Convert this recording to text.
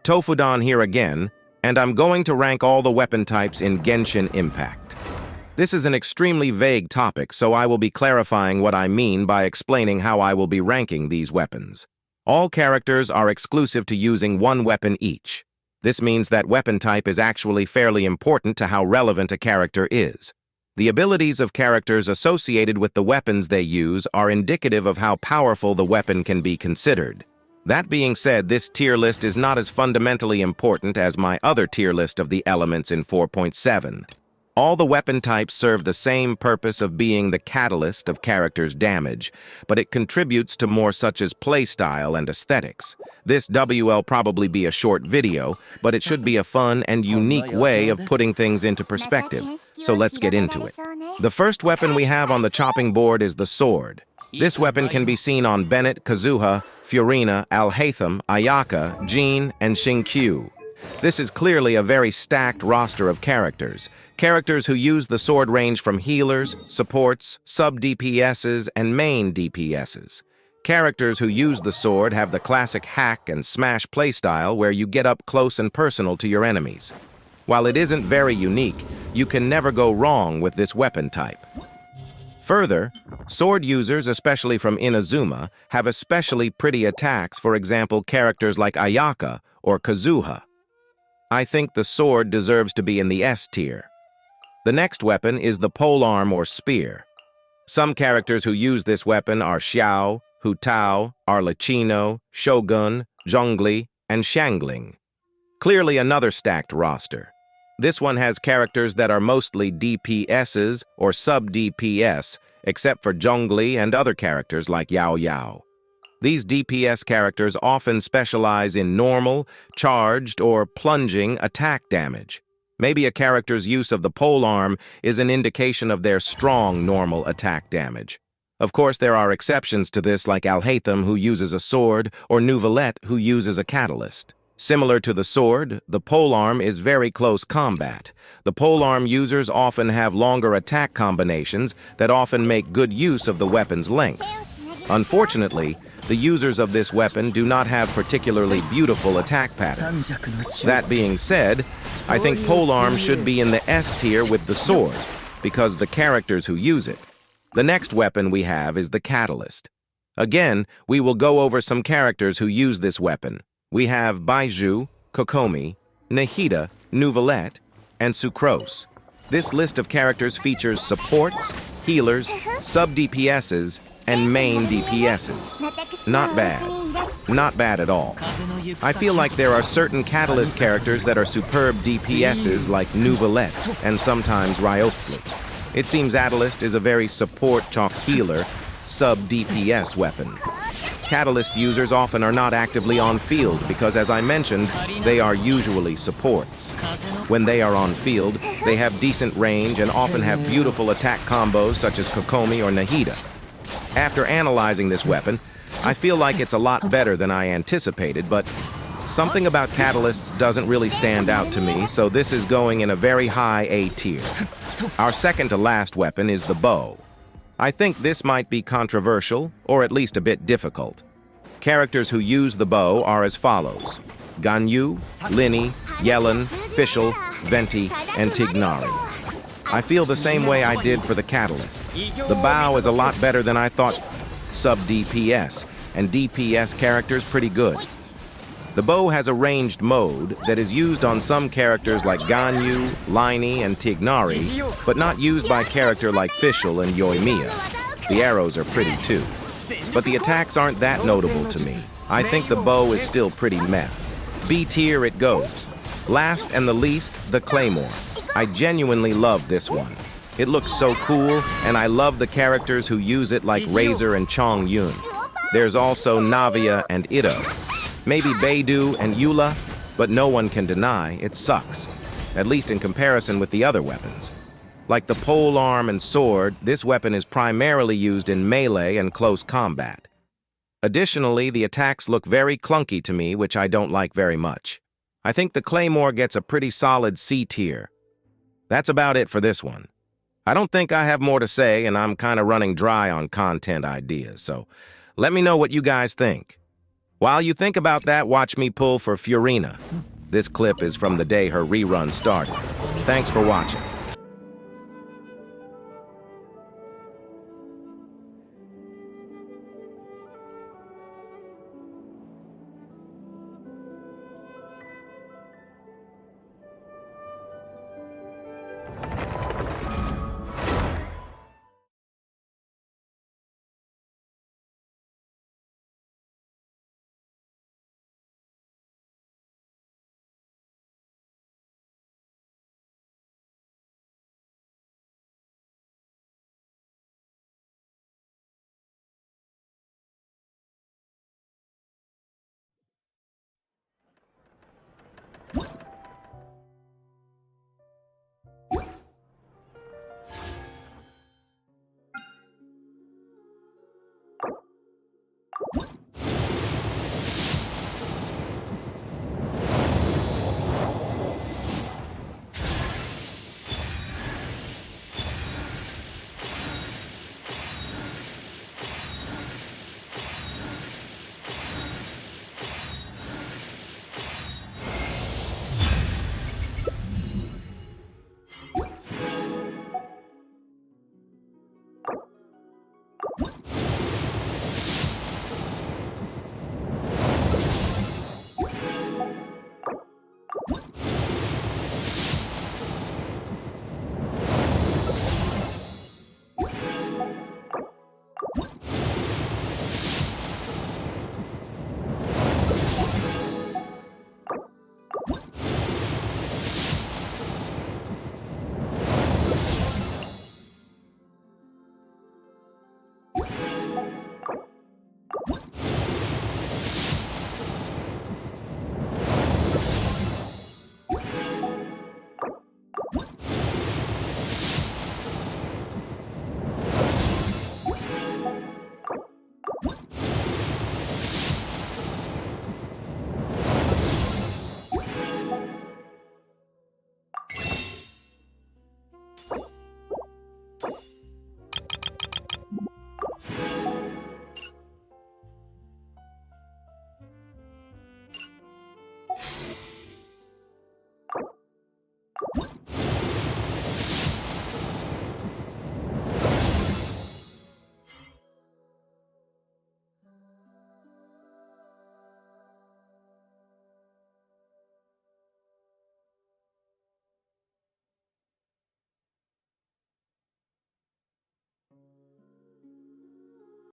Tofudan here again, and I'm going to rank all the weapon types in Genshin Impact. This is an extremely vague topic, so I will be clarifying what I mean by explaining how I will be ranking these weapons. All characters are exclusive to using one weapon each. This means that weapon type is actually fairly important to how relevant a character is. The abilities of characters associated with the weapons they use are indicative of how powerful the weapon can be considered. That being said, this tier list is not as fundamentally important as my other tier list of the elements in 4.7. All the weapon types serve the same purpose of being the catalyst of characters' damage, but it contributes to more such as playstyle and aesthetics. This will probably be a short video, but it should be a fun and unique way of putting things into perspective, so let's get into it. The first weapon we have on the chopping board is the sword. This weapon can be seen on Bennett, Kazuha, Furina, Alhaitham, Ayaka, Jean, and Xingqiu. This is clearly a very stacked roster of characters. Characters who use the sword range from healers, supports, sub-DPSs, and main DPSs. Characters who use the sword have the classic hack and smash playstyle where you get up close and personal to your enemies. While it isn't very unique, you can never go wrong with this weapon type. Further, sword users, especially from Inazuma, have especially pretty attacks, for example, characters like Ayaka or Kazuha. I think the sword deserves to be in the S tier. The next weapon is the polearm or spear. Some characters who use this weapon are Xiao, Hu Tao, Arlecchino, Shogun, Zhongli, and Xiangling. Clearly another stacked roster. This one has characters that are mostly DPSs or sub-DPS, except for Zhongli and other characters like Yao Yao. These DPS characters often specialize in normal, charged, or plunging attack damage. Maybe a character's use of the polearm is an indication of their strong normal attack damage. Of course, there are exceptions to this like Alhaitham, who uses a sword, or Neuvillette, who uses a catalyst. Similar to the sword, the polearm is very close combat. The polearm users often have longer attack combinations that often make good use of the weapon's length. Unfortunately, the users of this weapon do not have particularly beautiful attack patterns. That being said, I think polearm should be in the S tier with the sword, because the characters who use it. The next weapon we have is the catalyst. Again, we will go over some characters who use this weapon. We have Baizhu, Kokomi, Nahida, Neuvillette, and Sucrose. This list of characters features supports, healers, sub-DPSs, and main DPSs. Not bad. Not bad at all. I feel like there are certain catalyst characters that are superb DPSs like Neuvillette and sometimes Ryotli. It seems Catalyst is a very support-chalk healer, sub-DPS weapon. Catalyst users often are not actively on field because, as I mentioned, they are usually supports. When they are on field, they have decent range and often have beautiful attack combos such as Kokomi or Nahida. After analyzing this weapon, I feel like it's a lot better than I anticipated, but something about Catalysts doesn't really stand out to me, so this is going in a very high A tier. Our second to last weapon is the bow. I think this might be controversial, or at least a bit difficult. Characters who use the bow are as follows: Ganyu, Lini, Yellen, Fischl, Venti, and Tignari. I feel the same way I did for the Catalyst. The bow is a lot better than I thought. Sub-DPS, and DPS characters pretty good. The bow has a ranged mode that is used on some characters like Ganyu, Lini, and Tignari, but not used by character like Fischl and Yoimiya. The arrows are pretty too. But the attacks aren't that notable to me. I think the bow is still pretty meh. B tier it goes. Last and the least, the Claymore. I genuinely love this one. It looks so cool, and I love the characters who use it like Razor and Chong Yun. There's also Navia and Ito. Maybe Beidou and Eula, but no one can deny it sucks, at least in comparison with the other weapons. Like the polearm and sword, this weapon is primarily used in melee and close combat. Additionally, the attacks look very clunky to me, which I don't like very much. I think the Claymore gets a pretty solid C tier. That's about it for this one. I don't think I have more to say, and I'm kind of running dry on content ideas, so let me know what you guys think. While you think about that, watch me pull for Furina. This clip is from the day her rerun started. Thanks for watching.